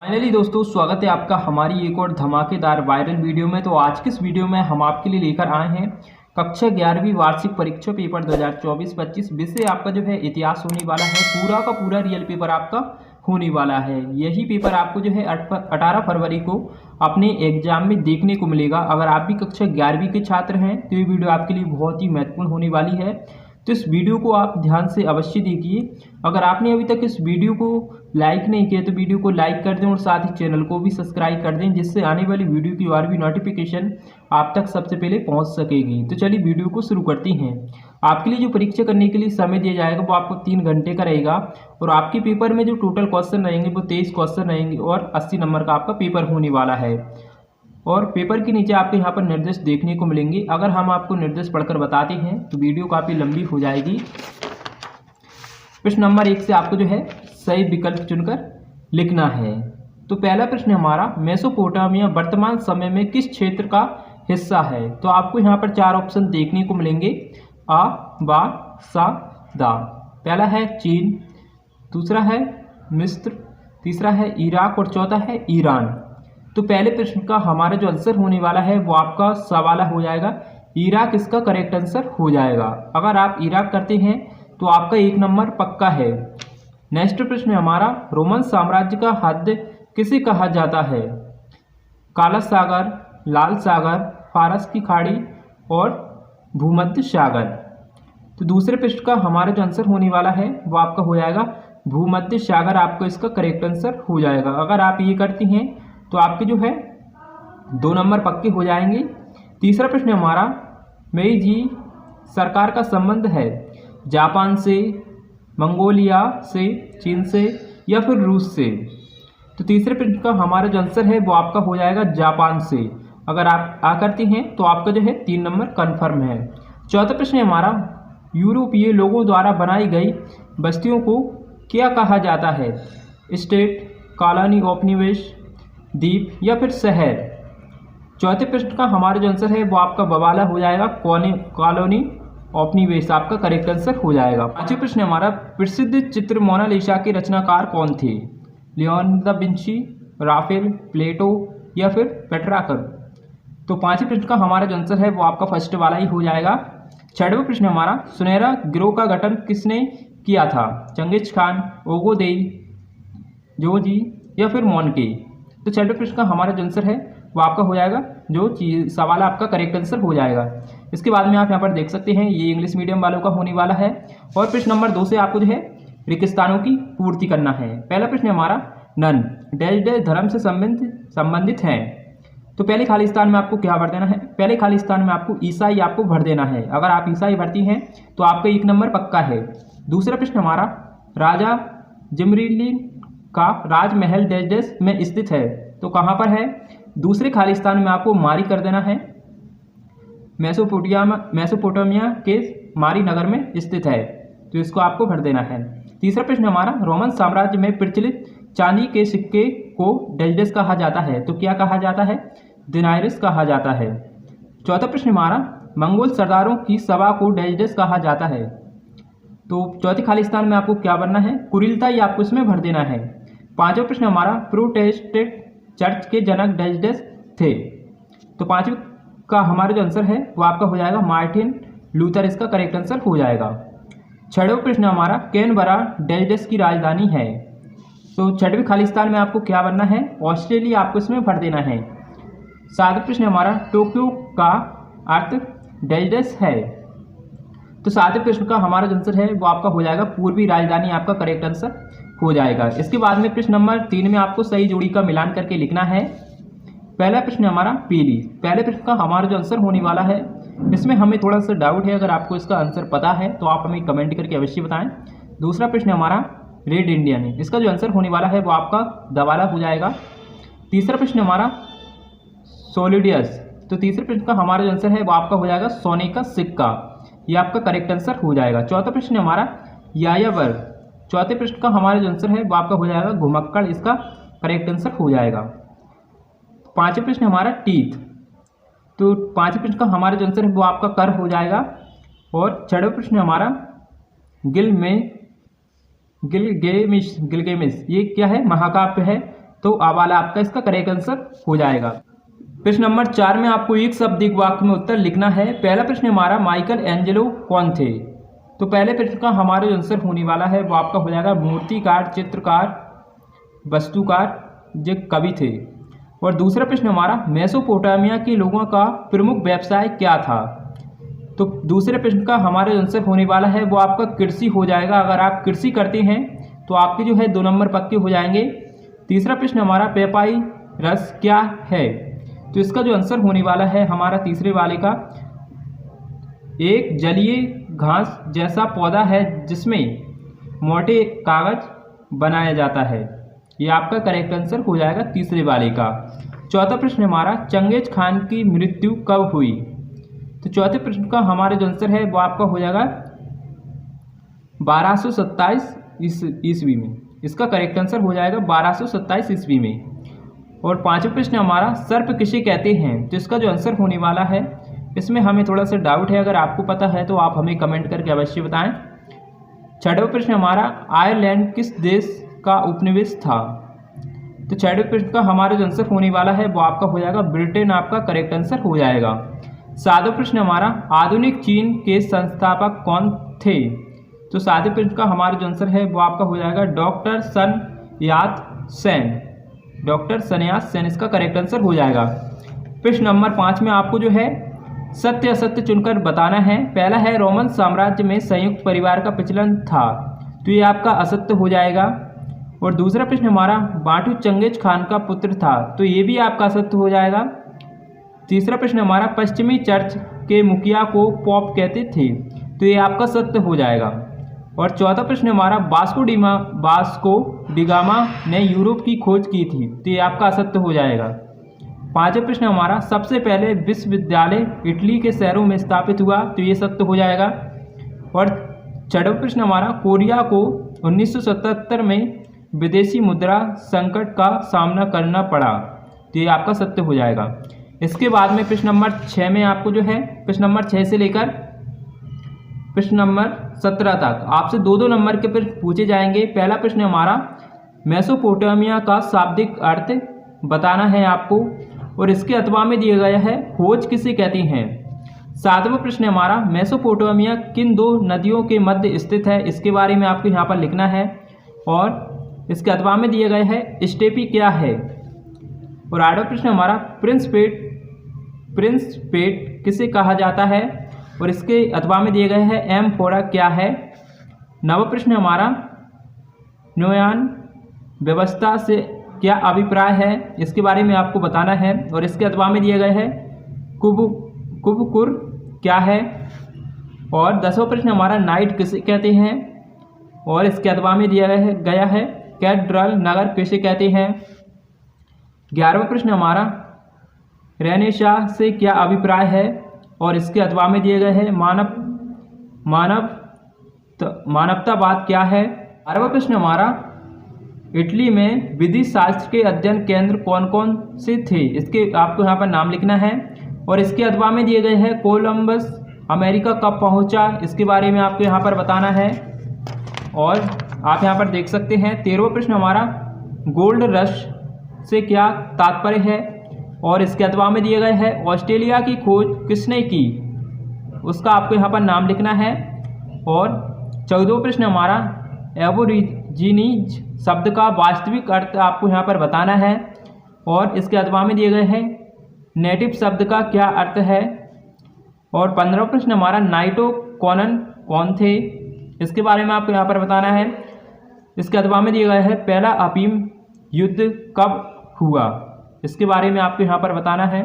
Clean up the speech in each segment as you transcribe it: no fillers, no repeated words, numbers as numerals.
Finally दोस्तों स्वागत है आपका हमारी एक और धमाकेदार वायरल वीडियो में। तो आज की इस वीडियो में हम आपके लिए लेकर आए हैं कक्षा 11वीं वार्षिक परीक्षा पेपर 2024-25 विषय आपका जो है इतिहास होने वाला है। पूरा का पूरा रियल पेपर आपका होने वाला है। यही पेपर आपको जो है 18 फरवरी को अपने एग्जाम में देखने को मिलेगा। अगर आप भी कक्षा 11वीं के छात्र हैं तो ये वीडियो आपके लिए बहुत ही महत्वपूर्ण होने वाली है, तो इस वीडियो को आप ध्यान से अवश्य देखिए। अगर आपने अभी तक इस वीडियो को लाइक नहीं किया तो वीडियो को लाइक कर दें और साथ ही चैनल को भी सब्सक्राइब कर दें, जिससे आने वाली वीडियो की और भी नोटिफिकेशन आप तक सबसे पहले पहुंच सकेगी। तो चलिए वीडियो को शुरू करते हैं। आपके लिए जो परीक्षा करने के लिए समय दिया जाएगा वो आपको 3 घंटे का रहेगा और आपके पेपर में जो टोटल क्वेश्चन रहेंगे वो 23 क्वेश्चन रहेंगे और 80 नंबर का आपका पेपर होने वाला है। और पेपर के नीचे आपको यहाँ पर निर्देश देखने को मिलेंगे। अगर हम आपको निर्देश पढ़कर बताते हैं तो वीडियो काफ़ी लंबी हो जाएगी। प्रश्न नंबर 1 से आपको जो है सही विकल्प चुनकर लिखना है। तो पहला प्रश्न हमारा, मेसोपोटामिया वर्तमान समय में किस क्षेत्र का हिस्सा है? तो आपको यहाँ पर 4 ऑप्शन देखने को मिलेंगे, आ, बा, सा, दा। पहला है चीन, दूसरा है मिस्र, तीसरा है इराक और चौथा है ईरान। तो पहले प्रश्न का हमारा जो आंसर होने वाला है वो आपका सवाला हो जाएगा। इराक इसका करेक्ट आंसर हो जाएगा। अगर आप इराक करते हैं तो आपका 1 नंबर पक्का है। नेक्स्ट प्रश्न हमारा, रोमन साम्राज्य का हद किसे कहा जाता है? काला सागर, लाल सागर, फारस की खाड़ी और भूमध्य सागर। तो दूसरे प्रश्न का हमारा जो आंसर होने वाला है वो आपका हो जाएगा भूमध्य सागर, आपको इसका करेक्ट आंसर हो जाएगा। अगर आप ये करती हैं तो आपके जो है 2 नंबर पक्के हो जाएंगे। तीसरा प्रश्न हमारा, मेईजी सरकार का संबंध है जापान से, मंगोलिया से, चीन से या फिर रूस से? तो तीसरे प्रश्न का हमारा जो आंसर है वो आपका हो जाएगा जापान से। अगर आप आ करती हैं तो आपका जो है 3 नंबर कन्फर्म है। चौथा प्रश्न हमारा, यूरोपीय लोगों द्वारा बनाई गई बस्तियों को क्या कहा जाता है? स्टेट, कॉलोनी ऑफ निवेश, द्वीप या फिर शहर? चौथे प्रश्न का हमारा जो आंसर है वो आपका बवाला हो जाएगा, कॉलोनी ऑफ निवेश आपका करेक्ट आंसर हो जाएगा। पांचवें प्रश्न हमारा, प्रसिद्ध चित्र मोनालिसा के रचनाकार कौन थे? लियोनार्दो दा विंची, राफेल, प्लेटो या फिर पेट्राकर? तो पांचवें प्रश्न का हमारा जो आंसर है वो आपका फर्स्ट वाला ही हो जाएगा। छठवां प्रश्न हमारा, सुनहरा गिरोह का गठन किसने किया था? चंगेज खान, ओगोदेई, जोजी या फिर मोन्के? तो छठवें प्रश्न का हमारा जो आंसर है वो आपका हो जाएगा जो सवाल आपका करेक्ट आंसर हो जाएगा। इसके बाद में आप यहाँ पर देख सकते हैं ये इंग्लिश मीडियम वालों का होने वाला है। और प्रश्न नंबर 2 से आपको जो है रिक्तस्थानों की पूर्ति करना है। पहला प्रश्न हमारा, नन डैश डैश धर्म से संबंधित हैं। तो पहले खाली स्थान में आपको क्या भर देना है? पहले खाली स्थान में आपको ईसाई आपको भर देना है। अगर आप ईसाई भरती हैं तो आपका 1 नंबर पक्का है। दूसरा प्रश्न हमारा, राजा जिमरीलिन का राजमहल डैश डैश में स्थित है। तो कहाँ पर है? दूसरे खाली स्थान में आपको मारी कर देना है। मेसोपोटामिया के मारी नगर में स्थित है, तो इसको आपको भर देना है। तीसरा प्रश्न हमारा, रोमन साम्राज्य में प्रचलित चांदी के सिक्के को डैश डैश कहा जाता है। तो क्या कहा जाता है? दिनारिस कहा जाता है। चौथा प्रश्न हमारा, मंगोल सरदारों की सभा को डैश डैश कहा जाता है। तो चौथे खाली स्थान में आपको क्या भरना है? कुरिलता, आपको इसमें भर देना है। पांचवा प्रश्न हमारा, प्रोटेस्टेंट चर्च के जनक डैश डैश थे। तो पांचवें का हमारा जो आंसर है वो आपका हो जाएगा मार्टिन लूथर, इसका करेक्ट आंसर हो जाएगा। छठवां प्रश्न हमारा, कैनबरा डैश डैश की राजधानी है। तो छठवें खाली स्थान में आपको क्या भरना है? ऑस्ट्रेलिया, आपको इसमें भर देना है। सातवां प्रश्न हमारा, टोक्यो का अर्थ डैश डैश है। तो सातवें प्रश्न का हमारा जो आंसर है वो आपका हो जाएगा पूर्वी राजधानी, आपका करेक्ट आंसर हो जाएगा। इसके बाद में प्रश्न नंबर 3 में आपको सही जोड़ी का मिलान करके लिखना है। पहला प्रश्न हमारा, पीली। पहले प्रश्न का हमारा जो आंसर होने वाला है इसमें हमें थोड़ा सा डाउट है। अगर आपको इसका आंसर पता है तो आप हमें कमेंट करके अवश्य बताएं। दूसरा प्रश्न हमारा, रेड इंडियन। इसका जो आंसर होने वाला है वो आपका दवाला हो जाएगा। तीसरा प्रश्न हमारा, सोलिडियस। तो तीसरे प्रश्न का हमारा जो आंसर है वो आपका हो जाएगा सोने का सिक्का, ये आपका करेक्ट आंसर हो जाएगा। चौथा प्रश्न हमारा, यायावर। चौथे प्रश्न का हमारा जो आंसर है वो आपका हो जाएगा घुमक्कड़, इसका करेक्ट आंसर हो जाएगा। पांचवें प्रश्न हमारा, टीथ। तो पांचवें प्रश्न का हमारा जो आंसर है वो आपका कर हो जाएगा। और छठवां प्रश्न हमारा, गिलगेमिस, ये क्या है? महाकाव्य है। तो आ वाला आपका इसका करेक्ट आंसर हो जाएगा। प्रश्न नंबर 4 में आपको एक शब्द एक वाक्य में उत्तर लिखना है। पहला प्रश्न हमारा माइकल एंजेलो कौन थे? तो पहले प्रश्न का हमारा जो आंसर होने वाला है वो आपका हो जाएगा मूर्तिकार, चित्रकार, वस्तुकार, जो कवि थे। और दूसरा प्रश्न हमारा मेसोपोटामिया के लोगों का प्रमुख व्यवसाय क्या था? तो दूसरे प्रश्न का हमारा आंसर होने वाला है वो आपका कृषि हो जाएगा। अगर आप कृषि करते हैं तो आपके जो है 2 नंबर पक्के हो जाएंगे। तीसरा प्रश्न हमारा पेपाई रस क्या है? तो इसका जो आंसर होने वाला है हमारा तीसरे वाले का एक जलीय घास जैसा पौधा है जिसमें मोटे कागज बनाया जाता है। ये आपका करेक्ट आंसर हो जाएगा तीसरे वाले का। चौथा प्रश्न हमारा चंगेज खान की मृत्यु कब हुई? तो चौथे प्रश्न का हमारा जो आंसर है वो आपका हो जाएगा 1227 ईस्वी में। इसका करेक्ट आंसर हो जाएगा 1227 ईस्वी में। और पांचवा प्रश्न हमारा सर्प किसे कहते हैं? तो इसका जो आंसर होने वाला है इसमें हमें थोड़ा सा डाउट है, अगर आपको पता है तो आप हमें कमेंट करके अवश्य बताएं। छठवां प्रश्न हमारा आयरलैंड किस देश का उपनिवेश था? तो छठवें प्रश्न का हमारा जो आंसर होने वाला है वो आपका हो जाएगा ब्रिटेन, आपका करेक्ट आंसर हो जाएगा। सातवां प्रश्न हमारा आधुनिक चीन के संस्थापक कौन थे? तो सातवें प्रश्न का हमारा जो आंसर है वो आपका हो जाएगा डॉक्टर सन यात सेन, डॉक्टर सनयात सेन इसका करेक्ट आंसर हो जाएगा। प्रश्न नंबर 5 में आपको जो है सत्य असत्य चुनकर बताना है। पहला है रोमन साम्राज्य में संयुक्त परिवार का प्रचलन था, तो ये आपका असत्य हो जाएगा। और दूसरा प्रश्न हमारा बाटू चंगेज खान का पुत्र था, तो ये भी आपका असत्य हो जाएगा। तीसरा प्रश्न हमारा पश्चिमी चर्च के मुखिया को पॉप कहते थे, तो ये आपका सत्य हो जाएगा। और चौथा प्रश्न हमारा वास्को डिगामा ने यूरोप की खोज की थी, तो ये आपका असत्य हो जाएगा। पांचवा प्रश्न हमारा सबसे पहले विश्वविद्यालय इटली के शहरों में स्थापित हुआ, तो ये सत्य हो जाएगा। और छठवां प्रश्न हमारा कोरिया को 1977 में विदेशी मुद्रा संकट का सामना करना पड़ा, तो ये आपका सत्य हो जाएगा। इसके बाद में प्रश्न नंबर 6 में आपको जो है प्रश्न नंबर 6 से लेकर प्रश्न नंबर 17 तक आपसे 2-2 नंबर के प्रश्न पूछे जाएंगे। पहला प्रश्न हमारा मेसोपोटामिया का शाब्दिक अर्थ बताना है आपको, और इसके अथवा में दिया गया है खोज किसे कहते हैं। सातवां प्रश्न हमारा मेसोपोटामिया किन 2 नदियों के मध्य स्थित है, इसके बारे में आपको यहाँ पर लिखना है। और इसके अथवा में दिया गया है स्टेपी क्या है। और आठवां प्रश्न हमारा प्रिंस पेट किसे कहा जाता है, और इसके अथवा में दिए गए हैं एम्फोरा क्या है। नवा प्रश्न हमारा नोयान व्यवस्था से क्या अभिप्राय है, इसके बारे में आपको बताना है। और इसके अथवा में दिए गए हैं कुबकुर क्या है। और 10वां प्रश्न हमारा नाइट किसे कहते हैं, और इसके अथवा में दिया गया है कैथेड्रल नगर किसे कहते हैं। 11वां प्रश्न हमारा रेनेसा से क्या अभिप्राय है, और इसके अथवा में दिए गए हैं मानवतावाद क्या है। 12वां प्रश्न हमारा इटली में विधि शास्त्र के अध्ययन केंद्र कौन कौन से थे, इसके आपको यहाँ पर नाम लिखना है। और इसके अथवा में दिए गए हैं कोलंबस अमेरिका कब पहुँचा, इसके बारे में आपको यहाँ पर बताना है। और आप यहाँ पर देख सकते हैं 13वां प्रश्न हमारा गोल्ड रश से क्या तात्पर्य है, और इसके अथवा में दिए गए हैं ऑस्ट्रेलिया की खोज किसने की, उसका आपको यहाँ पर नाम लिखना है। और 14वां प्रश्न हमारा एबोरिजिनीज शब्द का वास्तविक अर्थ आपको यहाँ पर बताना है। और इसके अथवा में दिए गए हैं नेटिव शब्द का क्या अर्थ है। और 15वां प्रश्न हमारा नाइटो कॉनन कौन थे, इसके बारे में आपको यहाँ पर बताना है। इसके अथवा में दिया गया है पहला अफीम युद्ध कब हुआ, इसके बारे में आपको यहाँ पर बताना है।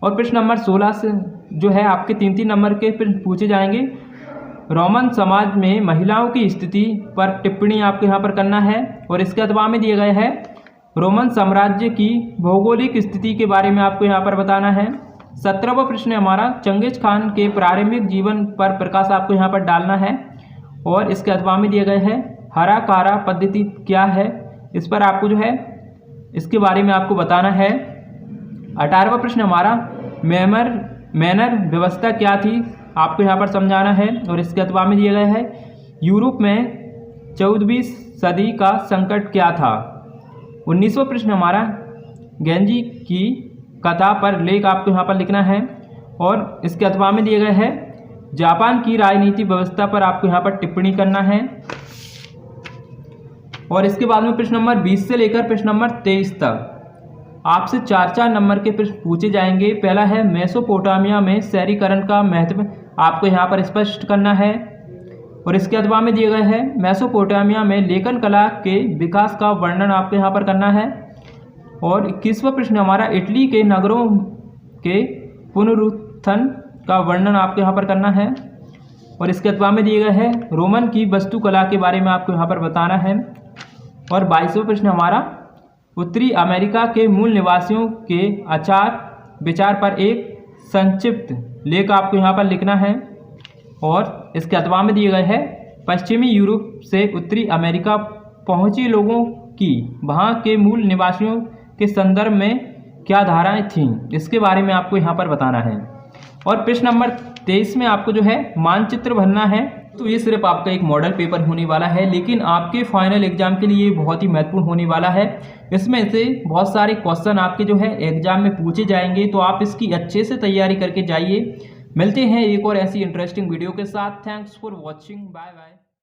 और प्रश्न नंबर 16 से जो है आपके 3-3 नंबर के प्रश्न पूछे जाएंगे। रोमन समाज में महिलाओं की स्थिति पर टिप्पणी आपको यहाँ पर करना है। और इसके अथवा में दिए गए हैं रोमन साम्राज्य की भौगोलिक स्थिति के बारे में आपको यहाँ पर बताना है। 17वां प्रश्न हमारा चंगेज खान के प्रारंभिक जीवन पर प्रकाश आपको यहाँ पर डालना है। और इसके अथवा में दिए गए हैं हरा कारा पद्धति क्या है, इस पर आपको जो है इसके बारे में आपको बताना है। 18वां प्रश्न हमारा मैनर व्यवस्था क्या थी, आपको यहाँ पर समझाना है। और इसके अथवा में दिए गए हैं यूरोप में 14वीं सदी का संकट क्या था। 19वां प्रश्न हमारा गेंजी की कथा पर लेख आपको यहाँ पर लिखना है और इसके अथवा में दिए गए है जापान की राजनीति व्यवस्था पर आपको यहाँ पर टिप्पणी करना है। और इसके बाद में प्रश्न नंबर 20 से लेकर प्रश्न नंबर 23 तक आपसे 4-4 नंबर के प्रश्न पूछे जाएंगे। पहला है मेसोपोटामिया में शहरीकरण का महत्व आपको यहाँ पर स्पष्ट करना है। और इसके अथवा में दिए गए हैं मेसोपोटामिया में लेखन कला के विकास का वर्णन आपको यहाँ पर करना है। और 21वां प्रश्न हमारा इटली के नगरों के पुनरुत्थान का वर्णन आपको यहाँ पर करना है। और इसके अथवा में दिए गए हैं रोमन की वास्तुकला के बारे में आपको यहाँ पर बताना है। और 22वां प्रश्न हमारा उत्तरी अमेरिका के मूल निवासियों के आचार विचार पर एक संक्षिप्त लेख आपको यहाँ पर लिखना है। और इसके अथवा में दिए गए हैं पश्चिमी यूरोप से उत्तरी अमेरिका पहुँचे लोगों की वहाँ के मूल निवासियों के संदर्भ में क्या धाराएं थीं, इसके बारे में आपको यहाँ पर बताना है। और प्रश्न नंबर 23 में आपको जो है मानचित्र भरना है। तो ये सिर्फ आपका एक मॉडल पेपर होने वाला है, लेकिन आपके फाइनल एग्जाम के लिए बहुत ही महत्वपूर्ण होने वाला है। इसमें से बहुत सारे क्वेश्चन आपके जो है एग्जाम में पूछे जाएंगे, तो आप इसकी अच्छे से तैयारी करके जाइए। मिलते हैं एक और ऐसी इंटरेस्टिंग वीडियो के साथ। Thanks for watching, bye bye.